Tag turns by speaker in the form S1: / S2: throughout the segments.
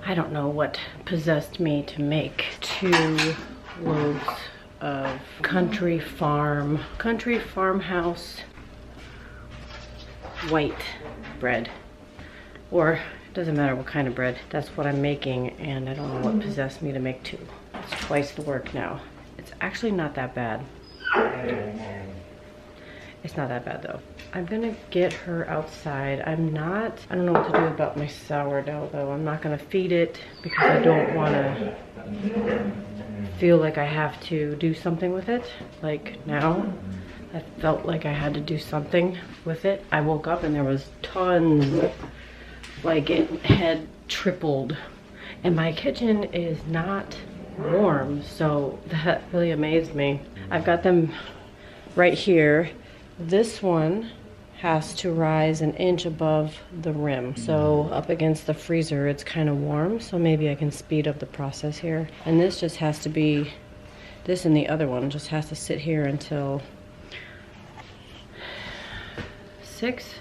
S1: I don't know what possessed me to make 2 loaves of country farmhouse white bread. Or, it doesn't matter what kind of bread. That's what I'm making, and I don't know what possessed me to make 2. It's twice the work now. It's actually not that bad. It's not that bad though. I'm gonna get her outside. I don't know what to do about my sourdough though. I'm not gonna feed it because I don't wanna feel like I have to do something with it. Like now, I felt like I had to do something with it. I woke up and there was tons, like it had tripled. And my kitchen is not warm, so that really amazed me. I've got them right here. This one has to rise 1 inch above the rim. So up against the freezer, it's kind of warm. So maybe I can speed up the process here. And this just has to be, this and the other one just has to sit here until 6,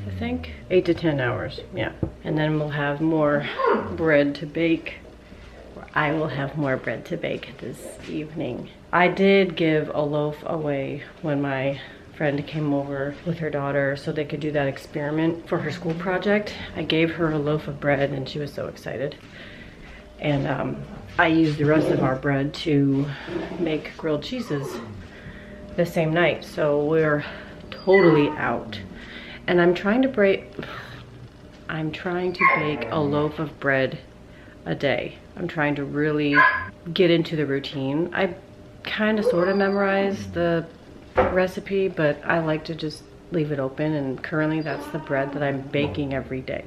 S1: I think. 8 to 10 hours, yeah. And then we'll have more bread to bake. I will have more bread to bake this evening. I did give a loaf away when my friend came over with her daughter so they could do that experiment for her school project. I gave her a loaf of bread and she was so excited. And I used the rest of our bread to make grilled cheeses the same night. So we're totally out. And I'm trying to bake a loaf of bread a day. I'm trying to really get into the routine. I kind of sort of memorized the recipe, but I like to just leave it open, and currently that's the bread that I'm baking every day.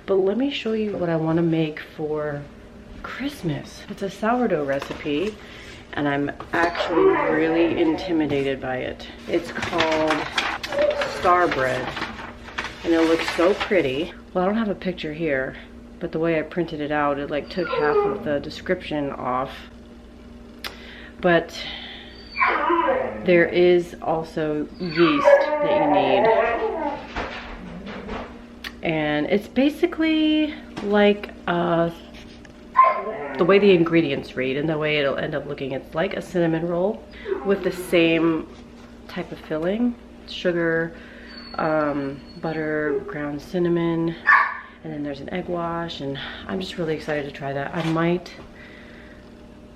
S1: But let me show you what I want to make for Christmas. It's a sourdough recipe, and I'm actually really intimidated by it. It's called Star Bread, and it looks so pretty. Well, I don't have a picture here, but the way I printed it out, it like took half of the description off. But there is also yeast that you need. And it's basically like the way the ingredients read and the way it'll end up looking. It's like a cinnamon roll with the same type of filling. Sugar, butter, ground cinnamon, and then there's an egg wash, and I'm just really excited to try that. I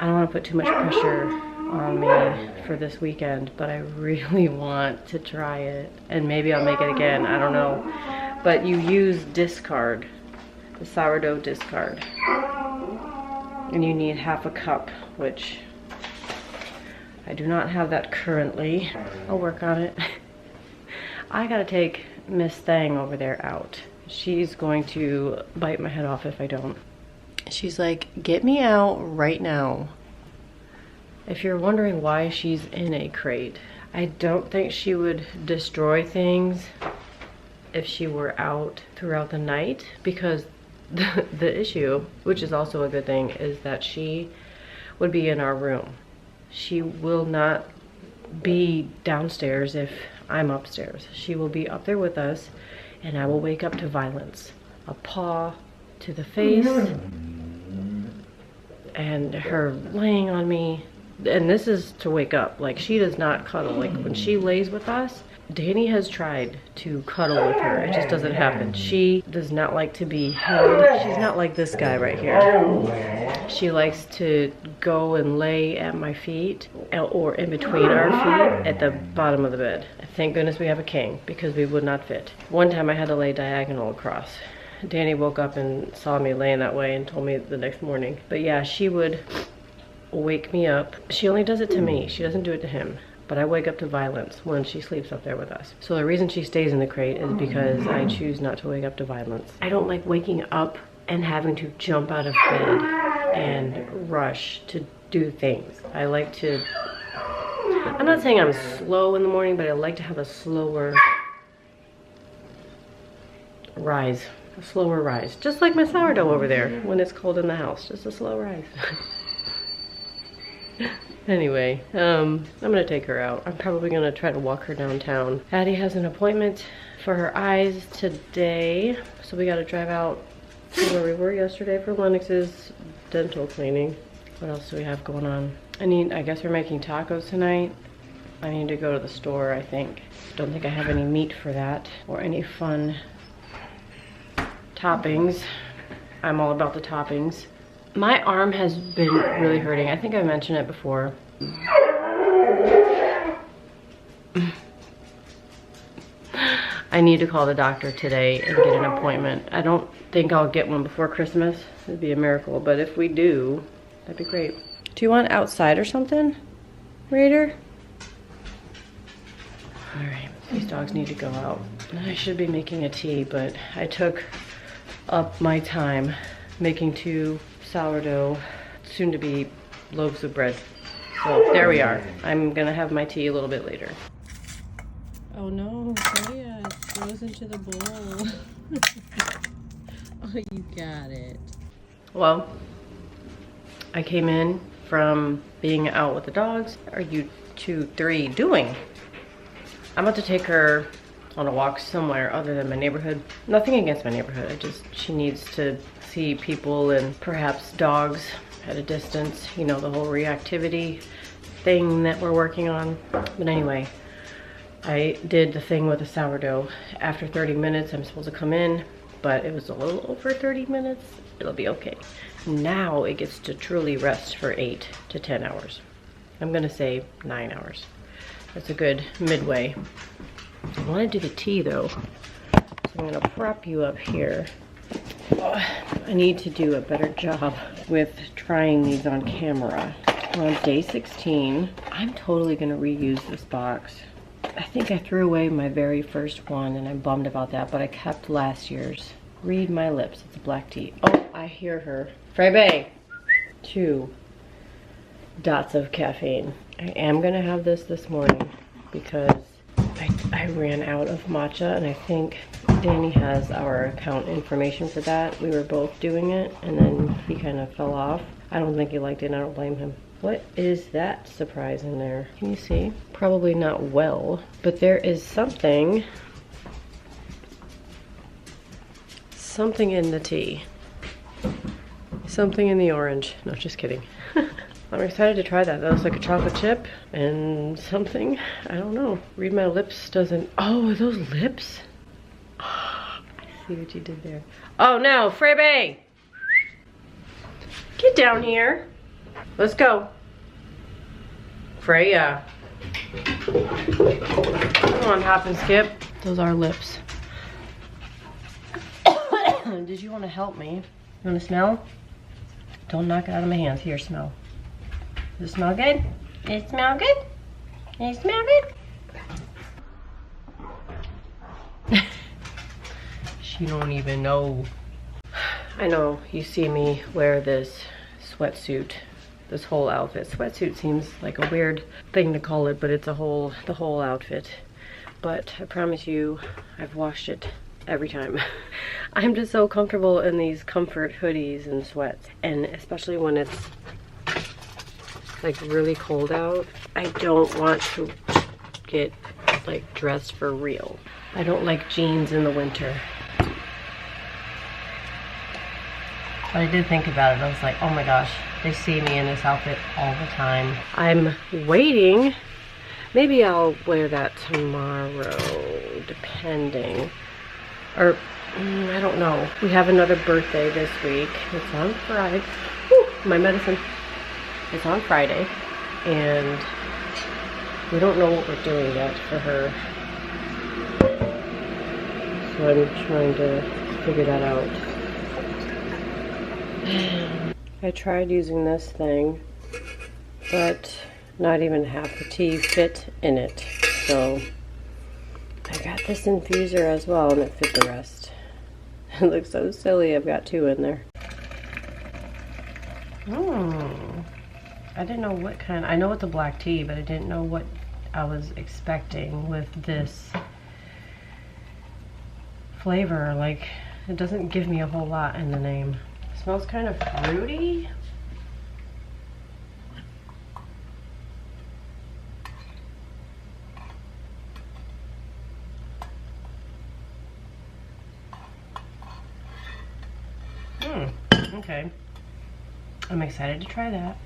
S1: don't want to put too much pressure on me for this weekend, but I really want to try it, and maybe I'll make it again, I don't know. But you use discard, the sourdough discard, and you need half a cup, which I do not have that currently. I'll work on it. I gotta take Miss Thang over there out. She's going to bite my head off if I don't. She's like, get me out right now. If you're wondering why she's in a crate, I don't think she would destroy things if she were out throughout the night, because the issue, which is also a good thing, is that she would be in our room. She will not be downstairs if I'm upstairs. She will be up there with us, and I will wake up to violence. A paw to the face, and her laying on me. And this is to wake up. Like, she does not cuddle. Like, when she lays with us, Danny has tried to cuddle with her. It just doesn't happen. She does not like to be held. She's not like this guy right here. She likes to go and lay at my feet, or in between our feet at the bottom of the bed. Thank goodness we have a king, because we would not fit. One time I had to lay diagonal across. Danny woke up and saw me laying that way and told me the next morning. But yeah, she would wake me up. She only does it to me. She doesn't do it to him. But I wake up to violence when she sleeps up there with us. So the reason she stays in the crate is because I choose not to wake up to violence. I don't like waking up and having to jump out of bed and rush to do things. I like to, I'm not saying I'm slow in the morning, but I like to have a slower rise. A slower rise. Just like my sourdough over there when it's cold in the house. Just a slow rise. Anyway, I'm gonna take her out. I'm probably gonna try to walk her downtown. Addie has an appointment for her eyes today, so we gotta drive out where we were yesterday for Lennox's dental cleaning. What else do we have going on? I guess we're making tacos tonight. I need to go to the store, I think. Don't think I have any meat for that or any fun toppings. I'm all about the toppings. My arm has been really hurting. I think I mentioned it before. I need to call the doctor today and get an appointment. I don't think I'll get one before Christmas. It'd be a miracle, but if we do, that'd be great. Do you want outside or something, Raider? All right, these dogs need to go out. I should be making a tea, but I took up my time making 2 sourdough, soon to be loaves of bread. So there we are. I'm gonna have my tea a little bit later. Oh no, Freyja, it goes into the bowl. Oh, you got it. Well, I came in from being out with the dogs. What are you 2, 3 doing? I'm about to take her on a walk somewhere other than my neighborhood. Nothing against my neighborhood. She needs to see people and perhaps dogs at a distance. You know, the whole reactivity thing that we're working on. But anyway, I did the thing with the sourdough. After 30 minutes, I'm supposed to come in, but it was a little over 30 minutes. It'll be okay. Now it gets to truly rest for 8 to 10 hours. I'm gonna say 9 hours. That's a good midway. I wanna do the tea though. So I'm gonna prop you up here. Oh, I need to do a better job with trying these on camera. We're on day 16. I'm totally gonna reuse this box. I think I threw away my very first one and I'm bummed about that, but I kept last year's. Read my lips, it's a black tea. Oh, I hear her. Freyja, 2 dots of caffeine. I am gonna have this morning because I ran out of matcha, and I think Danny has our account information for that. We were both doing it and then he kind of fell off. I don't think he liked it and I don't blame him. What is that surprise in there? Can you see? Probably not well, but there is something in the tea. Something in the orange. No, just kidding. I'm excited to try that. That looks like a chocolate chip and something. I don't know. Read my lips doesn't. Oh, are those lips? Oh, I see what you did there. Oh no, Freyja! Get down here. Let's go. Freyja. Come on, hop and skip. Those are lips. Did you want to help me? You want to smell? Don't knock it out of my hands. Here, smell. Does it smell good? Does it smell good? Does it smell good? She don't even know. I know you see me wear this sweatsuit, this whole outfit. Sweatsuit seems like a weird thing to call it, but it's the whole outfit. But I promise you, I've washed it every time. I'm just so comfortable in these comfort hoodies and sweats, and especially when it's like really cold out. I don't want to get like dressed for real. I don't like jeans in the winter. But I did think about it. I was like, oh my gosh, they see me in this outfit all the time. I'm waiting. Maybe I'll wear that tomorrow, depending. Or, I don't know. We have another birthday this week. It's on Friday. Whew, my medicine. It's on Friday. And we don't know what we're doing yet for her. So I'm trying to figure that out. I tried using this thing, but not even half the tea fit in it. So I got this infuser as well, and it fit the rest. It looks so silly. I've got 2 in there. I didn't know what kind. I know it's a black tea, but I didn't know what I was expecting with this flavor. Like, it doesn't give me a whole lot in the name. It smells kind of fruity. Okay. I'm excited to try that.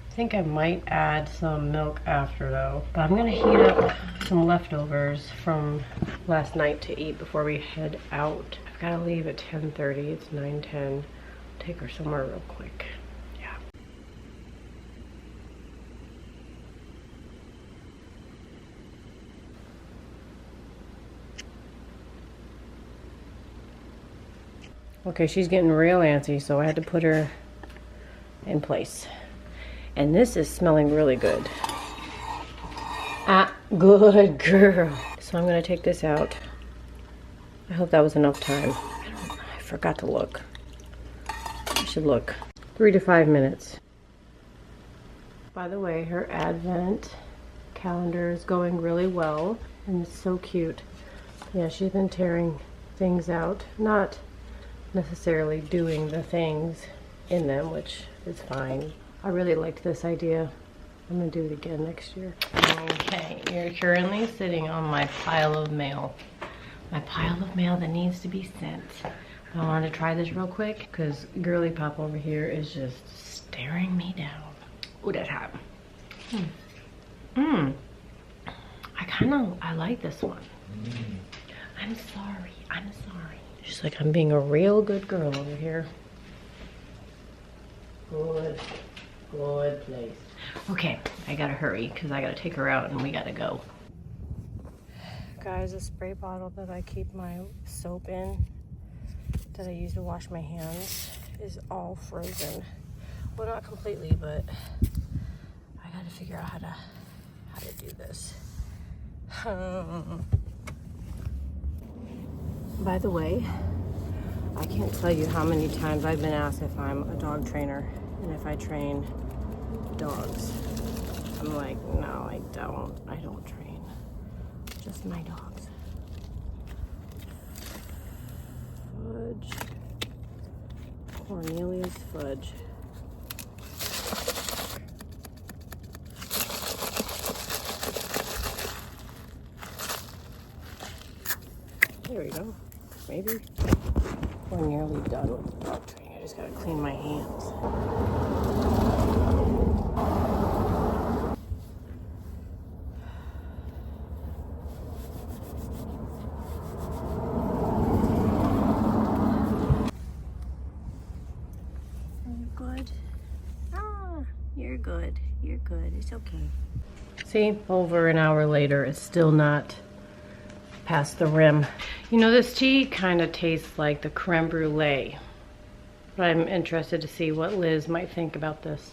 S1: I think I might add some milk after though. But I'm gonna heat up some leftovers from last night to eat before we head out. I've gotta leave at 10:30. It's 9:10. Take her somewhere real quick. Yeah. Okay, she's getting real antsy, so I had to put her in place. And this is smelling really good. Ah, good girl. So I'm gonna take this out. I hope that was enough time. I forgot to look. I should look. 3 to 5 minutes. By the way, her advent calendar is going really well, and it's so cute. Yeah, she's been tearing things out. Not necessarily doing the things in them, which is fine. I really liked this idea. I'm gonna do it again next year. Okay, you're currently sitting on my pile of mail. My pile of mail that needs to be sent. I want to try this real quick because girly pop over here is just staring me down. Ooh, that's hot. I like this one. I'm sorry. She's like, I'm being a real good girl over here. Good place. Okay, I gotta hurry because I gotta take her out and we gotta go. Guys, a spray bottle that I keep my soap in, that I use to wash my hands, is all frozen. Well, not completely, but I gotta figure out how to do this. By the way, I can't tell you how many times I've been asked if I'm a dog trainer and if I train dogs. I'm like, no, I don't. I don't train. Just my dogs. Fudge. Cornelius Fudge. There we go. Maybe. We're nearly done with the dog training. I just gotta clean my hands. You're good. It's okay. See, over an hour later, it's still not past the rim. You know, this tea kind of tastes like the creme brulee. But I'm interested to see what Liz might think about this.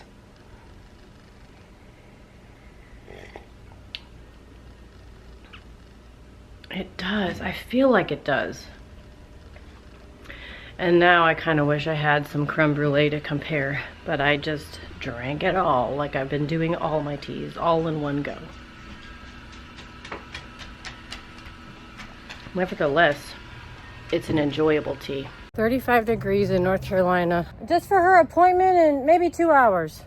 S1: It does. I feel like it does. And now I kind of wish I had some creme brulee to compare, but I just drank it all like I've been doing all my teas, all in one go. Nevertheless, it's an enjoyable tea. 35 degrees in North Carolina. Just for her appointment in maybe 2 hours.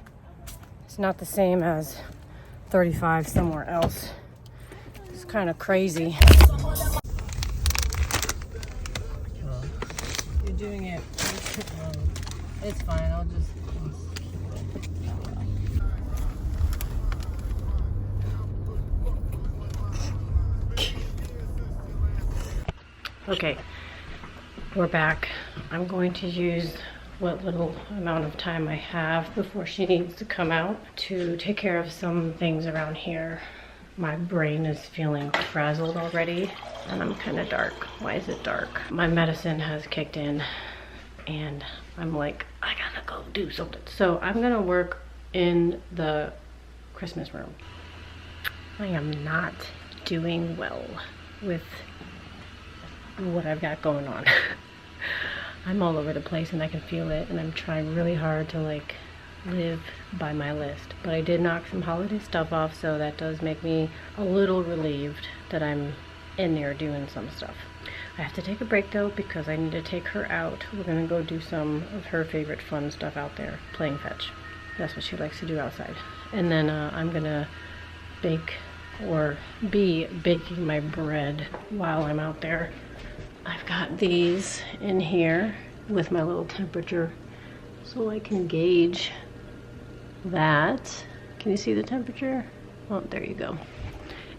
S1: It's not the same as 35 somewhere else. It's kind of crazy. You're doing it. It's fine. I'll just... Okay, we're back. I'm going to use what little amount of time I have before she needs to come out to take care of some things around here. My brain is feeling frazzled already, and I'm kind of dark. Why is it dark? My medicine has kicked in, and I'm like, I gotta go do something. So I'm gonna work in the Christmas room. I am not doing well with what I've got going on. I'm all over the place and I can feel it, and I'm trying really hard to like live by my list. But I did knock some holiday stuff off, so that does make me a little relieved that I'm in there doing some stuff. I have to take a break though because I need to take her out. We're gonna go do some of her favorite fun stuff out there, playing fetch. That's what she likes to do outside. And then I'm gonna bake or be baking my bread while I'm out there. I've got these in here with my little temperature so I can gauge that. Can you see the temperature? Oh, there you go.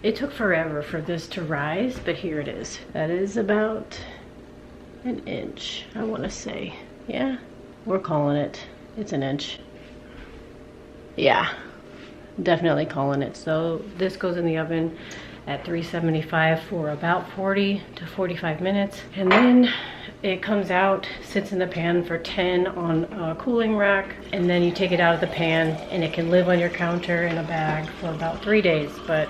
S1: It took forever for this to rise, but here it is. That is about an inch, I want to say. Yeah, we're calling it. It's an inch. Yeah, definitely calling it. So this goes in the oven at 375 for about 40 to 45 minutes. And then it comes out, sits in the pan for 10 on a cooling rack. And then you take it out of the pan and it can live on your counter in a bag for about 3 days. But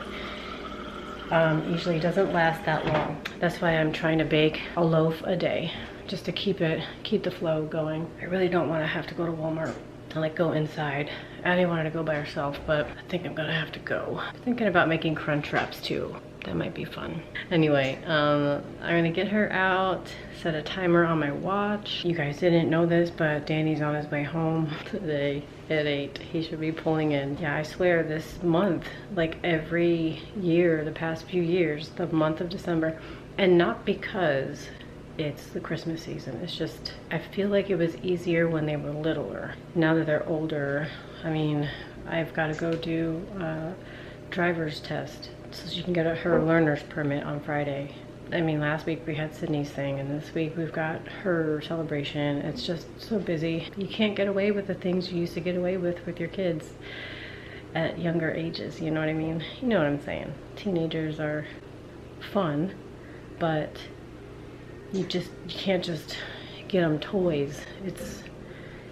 S1: usually it doesn't last that long. That's why I'm trying to bake a loaf a day, just to keep the flow going. I really don't want to have to go to Walmart and like go inside. Addie wanted to go by herself, but I think I'm gonna have to go. I'm thinking about making crunch wraps too. That might be fun. Anyway, I'm gonna get her out, set a timer on my watch. You guys didn't know this, but Danny's on his way home today at 8. He should be pulling in. Yeah, I swear this month, like every year, the past few years, the month of December, and not because it's the Christmas season. It's just, I feel like it was easier when they were littler. Now that they're older, I mean, I've got to go do a driver's test so she can get her learner's permit on Friday. I mean, last week we had Sydney's thing, and this week we've got her celebration. It's just so busy. You can't get away with the things you used to get away with your kids at younger ages, you know what I mean? You know what I'm saying. Teenagers are fun, but you can't just get them toys. It's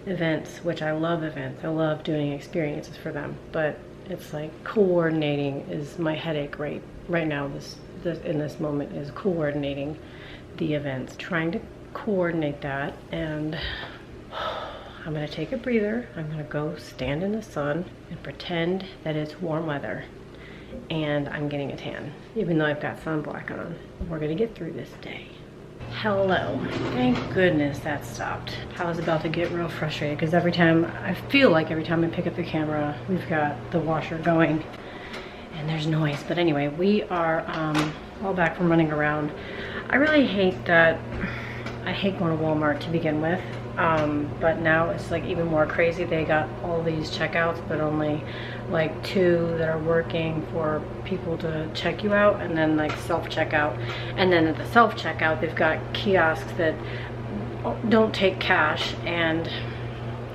S1: events, which I love events. I love doing experiences for them, but it's like coordinating is my headache right now. This in this moment is coordinating the events, trying to coordinate that. And I'm gonna take a breather. I'm gonna go stand in the sun and pretend that it's warm weather and I'm getting a tan, even though I've got sunblock on. We're gonna get through this day. Hello. Thank goodness that stopped. I was about to get real frustrated because I feel like every time I pick up the camera, we've got the washer going and there's noise. But anyway, we are all back from running around. I really hate that. I hate going to Walmart to begin with. But now it's like even more crazy. They got all these checkouts, but only like 2 that are working for people to check you out, and then like self-checkout. And then at the self-checkout, they've got kiosks that don't take cash, and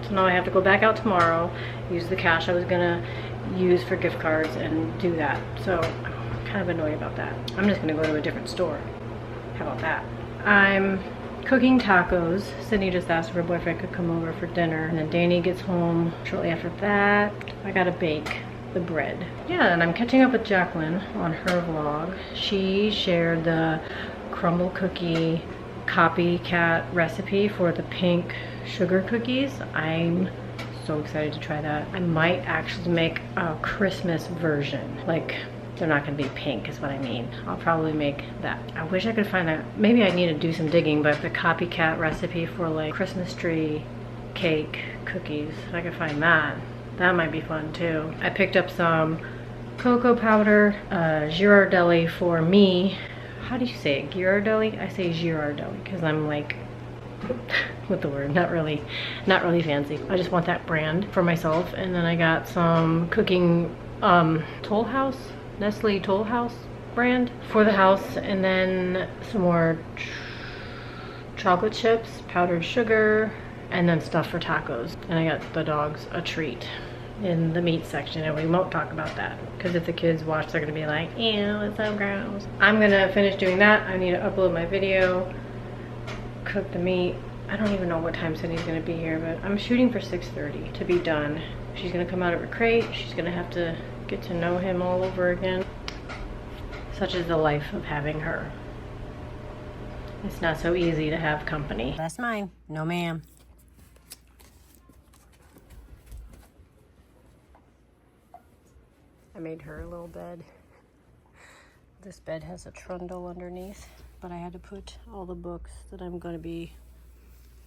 S1: so now I have to go back out tomorrow, use the cash I was gonna use for gift cards and do that. So I'm kind of annoyed about that. I'm just gonna go to a different store. How about that? I'm cooking tacos. Sydney just asked if her boyfriend could come over for dinner, and then Danny gets home shortly after that. I gotta bake the bread. Yeah, and I'm catching up with Jacqueline on her vlog. She shared the crumble cookie copycat recipe for the pink sugar cookies. I'm so excited to try that. I might actually make a Christmas version. Like, they're not gonna be pink is what I mean. I'll probably make that. I wish I could find that. Maybe I need to do some digging, but the copycat recipe for like Christmas tree cake cookies, if I could find that, that might be fun too. I picked up some cocoa powder, Girardelli for me. How do you say it? Girardelli? I say Girardelli because I'm like, with the word, not really fancy. I just want that brand for myself. And then I got some cooking Toll House, Nestle Toll House brand for the house, and then some more chocolate chips, powdered sugar, and then stuff for tacos. And I got the dogs a treat in the meat section, and we won't talk about that because if the kids watch, they're gonna be like, ew, it's so gross. I'm gonna finish doing that. I need to upload my video, cook the meat. I don't even know what time Sydney's gonna be here, but I'm shooting for 6:30 to be done. She's gonna come out of her crate. She's gonna have to get to know him all over again. Such is the life of having her. It's not so easy to have company. That's mine. No, ma'am. I made her a little bed. This bed has a trundle underneath, but I had to put all the books that I'm going to be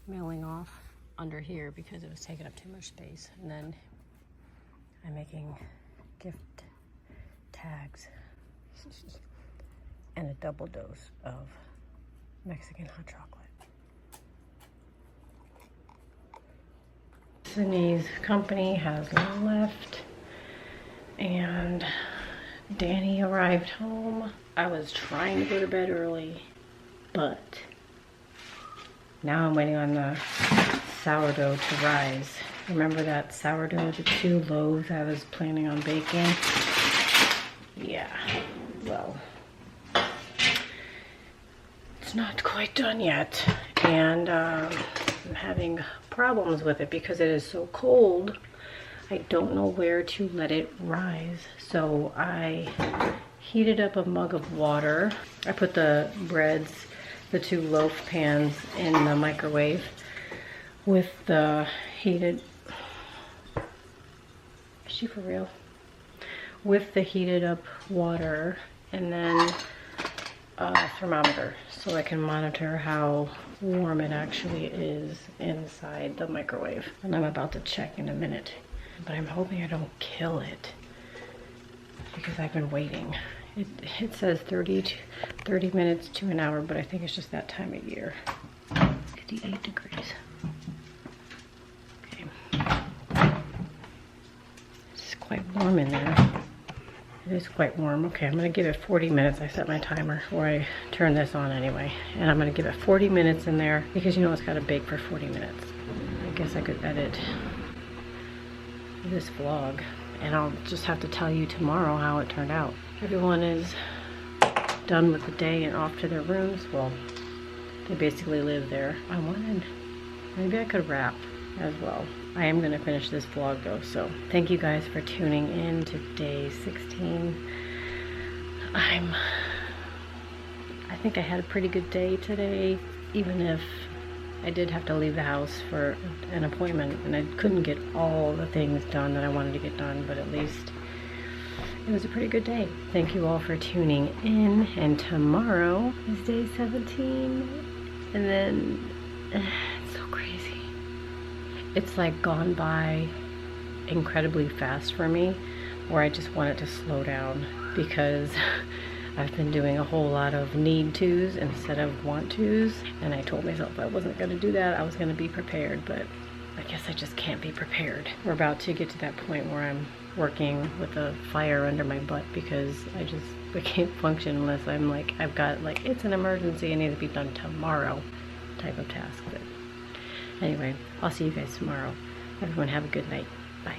S1: mailing off under here because it was taking up too much space. And then I'm making gift tags and a double dose of Mexican hot chocolate. Sydney's company has left and Danny arrived home. I was trying to go to bed early, but now I'm waiting on the sourdough to rise. Remember that sourdough, the 2 loaves I was planning on baking? Yeah, well, it's not quite done yet. And I'm having problems with it because it is so cold. I don't know where to let it rise. So I heated up a mug of water. I put the breads, the 2 loaf pans in the microwave with the heated, is she for real? With the heated up water, and then a thermometer so I can monitor how warm it actually is inside the microwave. And I'm about to check in a minute, but I'm hoping I don't kill it because I've been waiting. It says 30 minutes to an hour, but I think it's just that time of year. 58 degrees. Okay. It's quite warm in there. It is quite warm. Okay, I'm gonna give it 40 minutes. I set my timer, or I turn this on anyway. And I'm gonna give it 40 minutes in there because you know it's gotta bake for 40 minutes. I guess I could edit this vlog and I'll just have to tell you tomorrow how it turned out. Everyone is done with the day and off to their rooms. Well, they basically live there. Maybe I could wrap as well. I am gonna finish this vlog though, so thank you guys for tuning in to day 16. I think I had a pretty good day today, even if I did have to leave the house for an appointment and I couldn't get all the things done that I wanted to get done, but at least it was a pretty good day. Thank you all for tuning in, and tomorrow is day 17, and then it's so crazy. It's like gone by incredibly fast for me, where I just want it to slow down because I've been doing a whole lot of need tos instead of want tos, and I told myself I wasn't going to do that. I was going to be prepared, but I guess I just can't be prepared. We're about to get to that point where I'm working with a fire under my butt because I can't function unless I'm like, I've got like, it's an emergency, it needs to be done tomorrow type of task. But anyway, I'll see you guys tomorrow. Everyone have a good night. Bye.